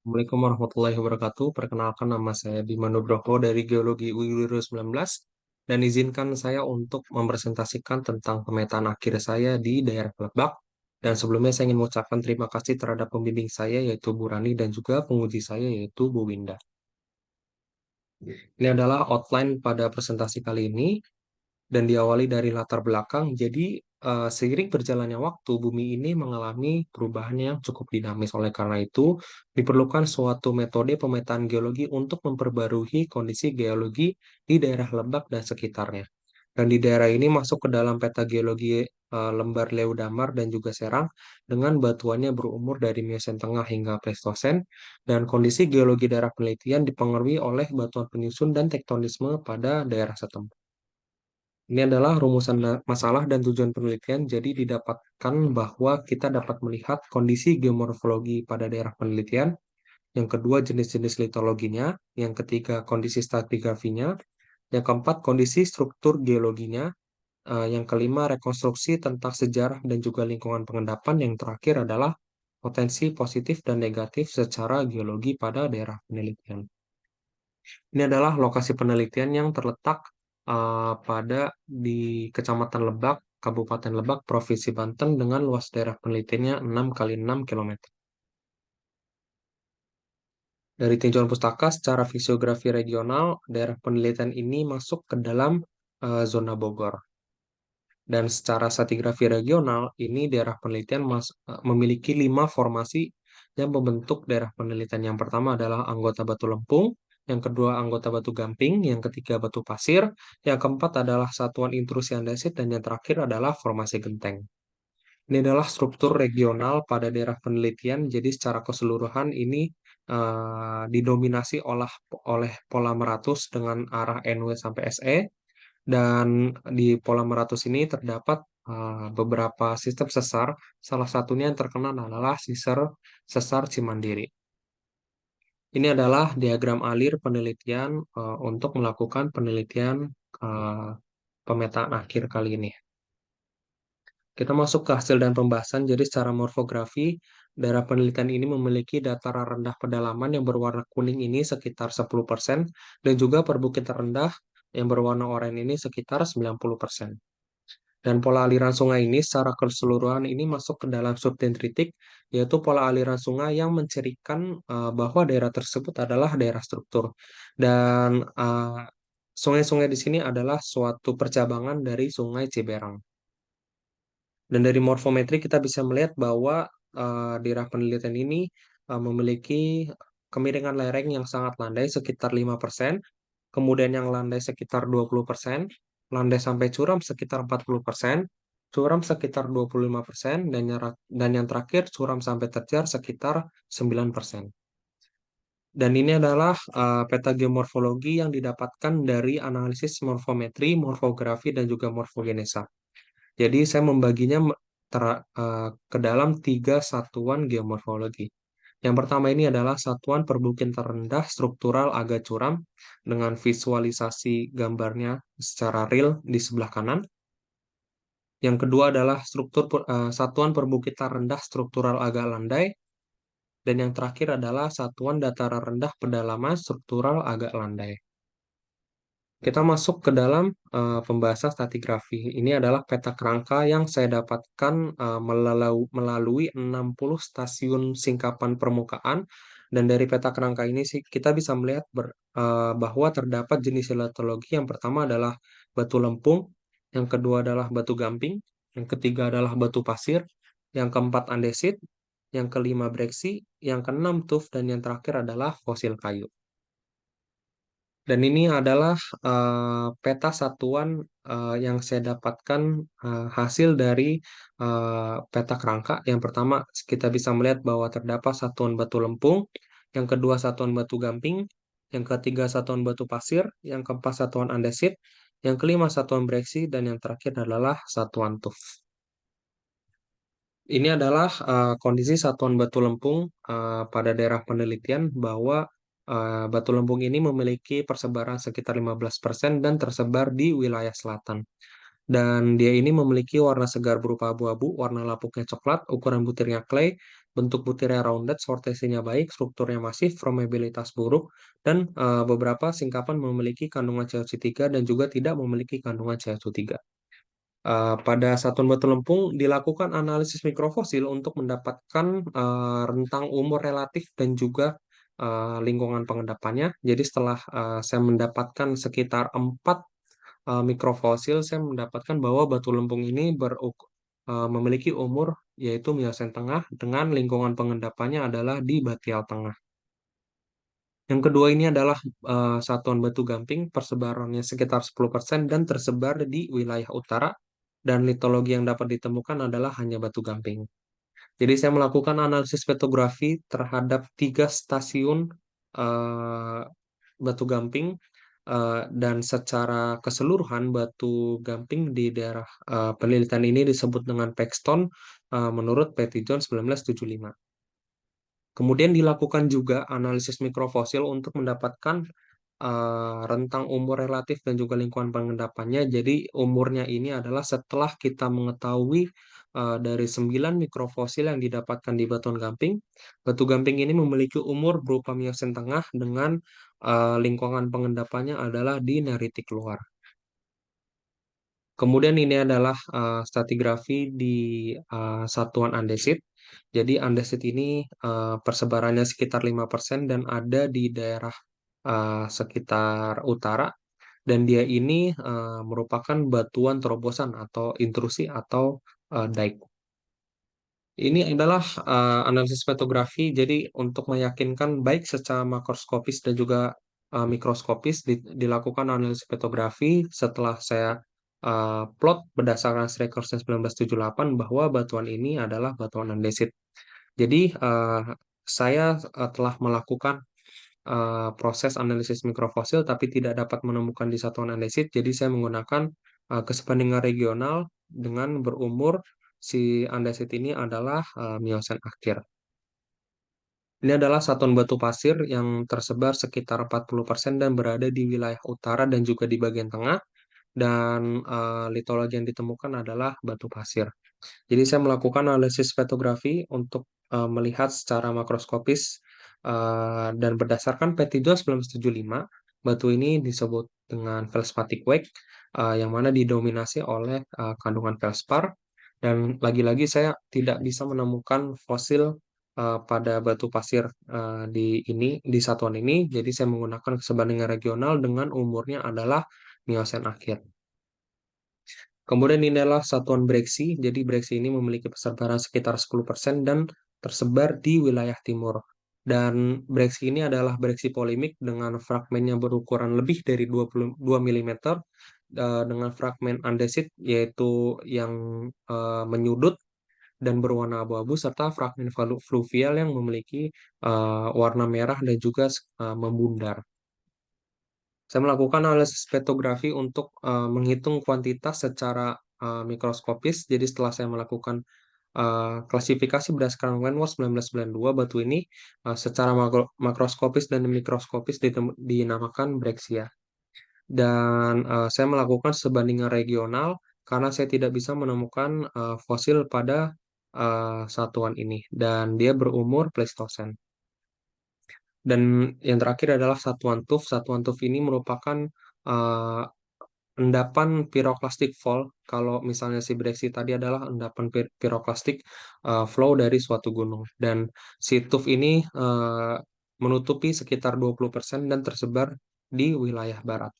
Assalamualaikum warahmatullahi wabarakatuh. Perkenalkan nama saya Bima Nugroho dari Geologi UI 2019 dan izinkan saya untuk mempresentasikan tentang pemetaan akhir saya di daerah Lebak. Dan sebelumnya saya ingin mengucapkan terima kasih terhadap pembimbing saya yaitu Bu Rani dan juga penguji saya yaitu Bu Winda. Ini adalah outline pada presentasi kali ini dan diawali dari latar belakang. Jadi, seiring berjalannya waktu, bumi ini mengalami perubahan yang cukup dinamis. Oleh karena itu, diperlukan suatu metode pemetaan geologi untuk memperbarui kondisi geologi di daerah Lebak dan sekitarnya. Dan di daerah ini masuk ke dalam peta geologi lembar Leudamar dan juga Serang dengan batuannya berumur dari Miocen Tengah hingga Pleistosen dan kondisi geologi daerah penelitian dipengaruhi oleh batuan penyusun dan tektonisme pada daerah setempat. Ini adalah rumusan masalah dan tujuan penelitian. Jadi didapatkan bahwa kita dapat melihat kondisi geomorfologi pada daerah penelitian. Yang kedua, jenis-jenis litologinya. Yang ketiga, kondisi stratigrafinya. Yang keempat, kondisi struktur geologinya. Yang kelima, rekonstruksi tentang sejarah dan juga lingkungan pengendapan. Yang terakhir adalah potensi positif dan negatif secara geologi pada daerah penelitian. Ini adalah lokasi penelitian yang terletak pada di Kecamatan Lebak, Kabupaten Lebak, Provinsi Banten dengan luas daerah penelitiannya 6 kali 6 km. Dari tinjauan pustaka secara fisiografi regional, daerah penelitian ini masuk ke dalam zona Bogor. Dan secara stratigrafi regional, ini daerah penelitian memiliki 5 formasi yang membentuk daerah penelitian. Yang pertama adalah anggota batu lempung, yang kedua anggota batu gamping, yang ketiga batu pasir, yang keempat adalah satuan intrusi andesit, dan yang terakhir adalah formasi genteng. Ini adalah struktur regional pada daerah penelitian, jadi secara keseluruhan ini didominasi oleh pola meratus dengan arah NW sampai SE, dan di pola meratus ini terdapat beberapa sistem sesar. Salah satunya yang terkenal adalah sesar Cimandiri. Ini adalah diagram alir penelitian untuk melakukan penelitian eh, pemetaan akhir kali ini. Kita masuk ke hasil dan pembahasan. Jadi secara morfografi, daerah penelitian ini memiliki dataran rendah pedalaman yang berwarna kuning ini sekitar 10% dan juga perbukitan rendah yang berwarna oranye ini sekitar 90%. Dan pola aliran sungai ini secara keseluruhan ini masuk ke dalam subdendritik, yaitu pola aliran sungai yang mencirikan bahwa daerah tersebut adalah daerah struktur. Dan sungai-sungai di sini adalah suatu percabangan dari Sungai Ciberang. Dan dari morfometri kita bisa melihat bahwa daerah penelitian ini memiliki kemiringan lereng yang sangat landai sekitar 5%, kemudian yang landai sekitar 20%, landai sampai curam sekitar 40%, curam sekitar 25%, dan yang terakhir curam sampai terjar sekitar 9%. Dan ini adalah peta geomorfologi yang didapatkan dari analisis morfometri, morfografi, dan juga morfogenesa. Jadi saya membaginya ke dalam 3 satuan geomorfologi. Yang pertama ini adalah satuan perbukitan rendah struktural agak curam dengan visualisasi gambarnya secara real di sebelah kanan. Yang kedua adalah satuan perbukitan rendah struktural agak landai. Dan yang terakhir adalah satuan dataran rendah pedalaman struktural agak landai. Kita masuk ke dalam pembahasan stratigrafi. Ini adalah peta kerangka yang saya dapatkan melalui 60 stasiun singkapan permukaan. Dan dari peta kerangka ini sih kita bisa melihat bahwa terdapat jenis litologi. Yang pertama adalah batu lempung, yang kedua adalah batu gamping, yang ketiga adalah batu pasir, yang keempat andesit, yang kelima breksi, yang keenam tuf, dan yang terakhir adalah fosil kayu. Dan ini adalah peta satuan yang saya dapatkan hasil dari peta kerangka. Yang pertama, kita bisa melihat bahwa terdapat satuan batu lempung, yang kedua satuan batu gamping, yang ketiga satuan batu pasir, yang keempat satuan andesit, yang kelima satuan breksi, dan yang terakhir adalah satuan tuf. Ini adalah kondisi satuan batu lempung pada daerah penelitian bahwa batu lempung ini memiliki persebaran sekitar 15% dan tersebar di wilayah selatan. Dan dia ini memiliki warna segar berupa abu-abu, warna lapuknya coklat, ukuran butirnya clay, bentuk butirnya rounded, sortasinya baik, strukturnya masif, permeabilitas buruk, dan beberapa singkapan memiliki kandungan CaO3 dan juga tidak memiliki kandungan CaO3. Pada satuan batu lempung dilakukan analisis mikrofosil untuk mendapatkan rentang umur relatif dan juga lingkungan pengendapannya. Jadi setelah saya mendapatkan sekitar 4 mikrofosil, saya mendapatkan bahwa batu lempung ini memiliki umur yaitu Miocen tengah dengan lingkungan pengendapannya adalah di batial tengah. Yang kedua ini adalah satuan batu gamping, persebarannya sekitar 10% dan tersebar di wilayah utara, dan litologi yang dapat ditemukan adalah hanya batu gamping. Jadi saya melakukan analisis petrografi terhadap 3 stasiun eh, batu gamping, dan secara keseluruhan batu gamping di daerah penelitian ini disebut dengan Paxton menurut Patty John 1975. Kemudian dilakukan juga analisis mikrofosil untuk mendapatkan rentang umur relatif dan juga lingkungan pengendapannya. Jadi umurnya ini adalah setelah kita mengetahui dari 9 mikrofosil yang didapatkan di batuan gamping. Batu gamping ini memiliki umur berupa Miocen tengah dengan lingkungan pengendapannya adalah di neritik luar. Kemudian ini adalah stratigrafi di satuan andesit. Jadi andesit ini persebarannya sekitar 5% dan ada di daerah sekitar utara, dan dia ini merupakan batuan terobosan atau intrusi atau dike. Ini adalah analisis petrografi. Jadi untuk meyakinkan baik secara makroskopis dan juga mikroskopis dilakukan analisis petrografi setelah saya plot berdasarkan Strecker 1978 bahwa batuan ini adalah batuan andesit. Jadi saya telah melakukan proses analisis mikrofosil tapi tidak dapat menemukan di satuan andesit. Jadi saya menggunakan kesebandingan regional dengan berumur si andesit ini adalah Miocen akhir. Ini adalah satuan batu pasir yang tersebar sekitar 40% dan berada di wilayah utara dan juga di bagian tengah, dan litologi yang ditemukan adalah batu pasir. Jadi saya melakukan analisis petrografi untuk melihat secara makroskopis, dan berdasarkan Petitio 1975, batu ini disebut dengan feldspathic wake, yang mana didominasi oleh kandungan feldspar, dan lagi-lagi saya tidak bisa menemukan fosil pada batu pasir di satuan ini, jadi saya menggunakan kesebandingan regional dengan umurnya adalah Miocen akhir. Kemudian ini adalah satuan breksi. Jadi breksi ini memiliki persebaran sekitar 10% dan tersebar di wilayah timur. Dan breksi ini adalah breksi polimik dengan fragmennya berukuran lebih dari 22 mm dengan fragmen andesit yaitu yang menyudut dan berwarna abu-abu, serta fragmen fluvial yang memiliki warna merah dan juga membundar. Saya melakukan analisis spektrografi untuk menghitung kuantitas secara mikroskopis. Jadi setelah saya melakukan klasifikasi berdasarkan Wentworth 1992, batu ini secara makroskopis dan mikroskopis dinamakan Brexia. Dan saya melakukan sebandingan regional karena saya tidak bisa menemukan fosil pada satuan ini. Dan dia berumur Pleistosen. Dan yang terakhir adalah satuan tuf. Satuan tuf ini merupakan uh, endapan pyroclastic fall. Kalau misalnya si Brexit tadi adalah endapan pyroclastic flow dari suatu gunung. Dan si tuf ini menutupi sekitar 20% dan tersebar di wilayah barat.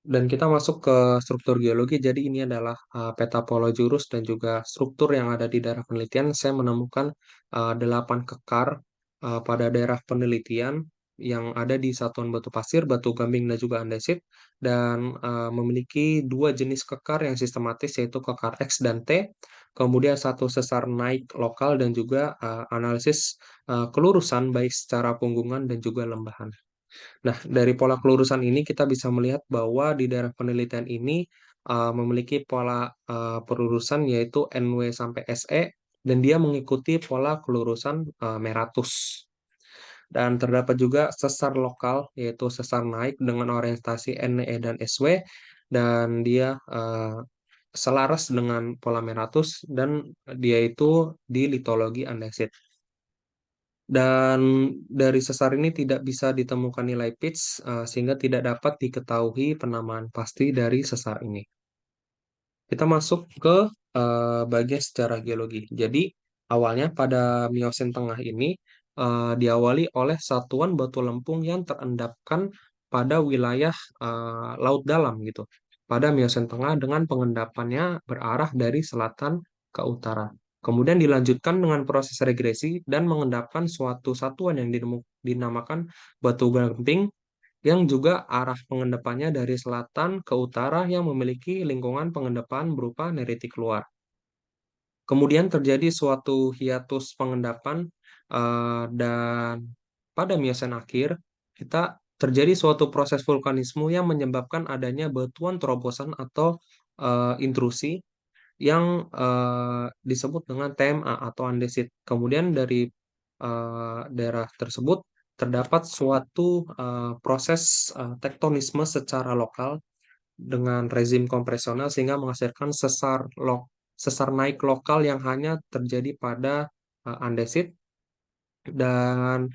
Dan kita masuk ke struktur geologi. Jadi ini adalah peta Polojurus dan juga struktur yang ada di daerah penelitian. Saya menemukan 8 kekar pada daerah penelitian yang ada di satuan batu pasir, batu gamping, dan juga andesit, dan memiliki 2 jenis kekar yang sistematis, yaitu kekar X dan T. Kemudian satu sesar naik lokal dan juga analisis kelurusan baik secara punggungan dan juga lembahan. Nah, dari pola kelurusan ini kita bisa melihat bahwa di daerah penelitian ini memiliki pola pelurusan yaitu NW sampai SE, dan dia mengikuti pola kelurusan Meratus. Dan terdapat juga sesar lokal yaitu sesar naik dengan orientasi NE dan SW, dan dia selaras dengan Polameratus dan dia itu di litologi andesit. Dan dari sesar ini tidak bisa ditemukan nilai pitch, sehingga tidak dapat diketahui penamaan pasti dari sesar ini. Kita masuk ke bagian sejarah geologi. Jadi, awalnya pada Miosen Tengah ini diawali oleh satuan batu lempung yang terendapkan pada wilayah laut dalam gitu. Pada Miosen Tengah dengan pengendapannya berarah dari selatan ke utara. Kemudian dilanjutkan dengan proses regresi dan mengendapkan suatu satuan yang dinamakan batu gamping yang juga arah pengendapannya dari selatan ke utara yang memiliki lingkungan pengendapan berupa neritik luar. Kemudian terjadi suatu hiatus pengendapan dan pada Miocene akhir kita terjadi suatu proses vulkanisme yang menyebabkan adanya batuan terobosan atau intrusi yang disebut dengan TMA atau andesit. Kemudian dari daerah tersebut terdapat suatu proses tektonisme secara lokal dengan rezim kompresional sehingga menghasilkan sesar naik lokal yang hanya terjadi pada andesit dan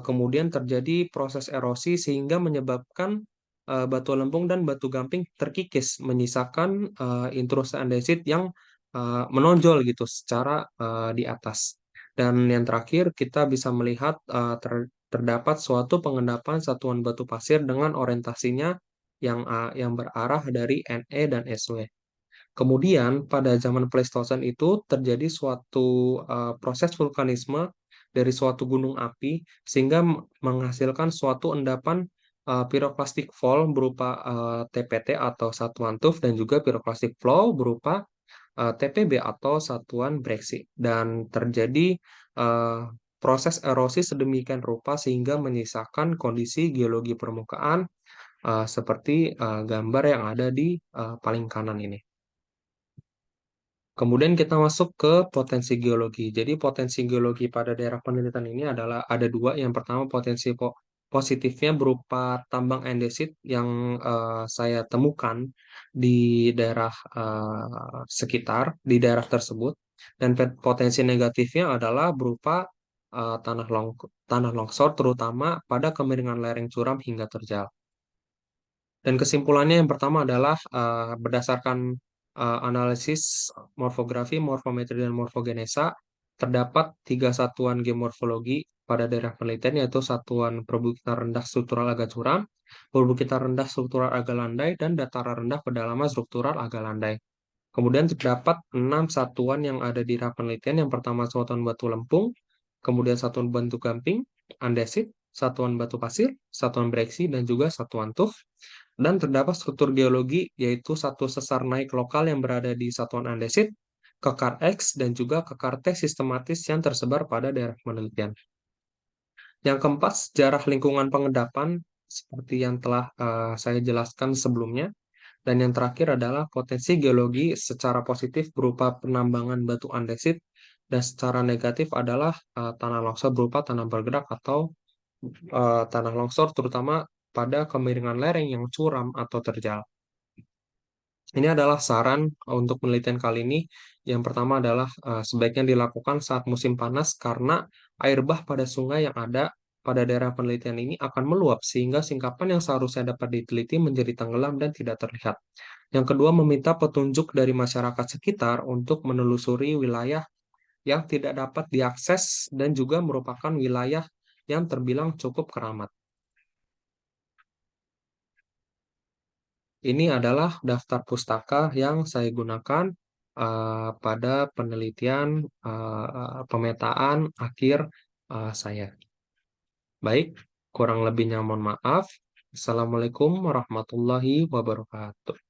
kemudian terjadi proses erosi sehingga menyebabkan batu lempung dan batu gamping terkikis menyisakan intrusi andesit yang menonjol gitu secara di atas. Dan yang terakhir kita bisa melihat terdapat suatu pengendapan satuan batu pasir dengan orientasinya yang berarah dari NE dan SW. Kemudian pada zaman Pleistosen itu terjadi suatu proses vulkanisme dari suatu gunung api sehingga menghasilkan suatu endapan pyroclastic fall berupa TPT atau satuan tuff dan juga pyroclastic flow berupa TPB atau satuan breksi dan terjadi eh, proses erosi sedemikian rupa sehingga menyisakan kondisi geologi permukaan seperti gambar yang ada di paling kanan ini. Kemudian kita masuk ke potensi geologi. Jadi potensi geologi pada daerah penelitian ini adalah ada dua. Yang pertama potensi positifnya berupa tambang andesit yang saya temukan di daerah sekitar, di daerah tersebut. Dan potensi negatifnya adalah berupa tanah longsor terutama pada kemiringan lereng curam hingga terjal. Dan kesimpulannya yang pertama adalah berdasarkan analisis morfografi, morfometri, dan morfogenesa, terdapat tiga satuan geomorfologi pada daerah penelitian yaitu satuan perbukitan rendah struktural agak curam, perbukitan rendah struktural agak landai, dan dataran rendah pedalaman struktural agak landai. Kemudian terdapat 6 satuan yang ada di daerah penelitian. Yang pertama satuan batu lempung, kemudian satuan batu gamping, andesit, satuan batu pasir, satuan breksi, dan juga satuan tuff. Dan terdapat struktur geologi yaitu satu sesar naik lokal yang berada di satuan andesit, kekar X, dan juga kekar T sistematis yang tersebar pada daerah penelitian. Yang keempat, sejarah lingkungan pengendapan seperti yang telah saya jelaskan sebelumnya. Dan yang terakhir adalah potensi geologi secara positif berupa penambangan batu andesit dan secara negatif adalah tanah longsor berupa tanah bergerak atau tanah longsor terutama pada kemiringan lereng yang curam atau terjal. Ini adalah saran untuk penelitian kali ini. Yang pertama adalah sebaiknya dilakukan saat musim panas karena air bah pada sungai yang ada pada daerah penelitian ini akan meluap sehingga singkapan yang seharusnya dapat diteliti menjadi tenggelam dan tidak terlihat. Yang kedua, meminta petunjuk dari masyarakat sekitar untuk menelusuri wilayah yang tidak dapat diakses dan juga merupakan wilayah yang terbilang cukup keramat. Ini adalah daftar pustaka yang saya gunakan pada penelitian pemetaan akhir saya. Baik, kurang lebihnya mohon maaf. Assalamualaikum warahmatullahi wabarakatuh.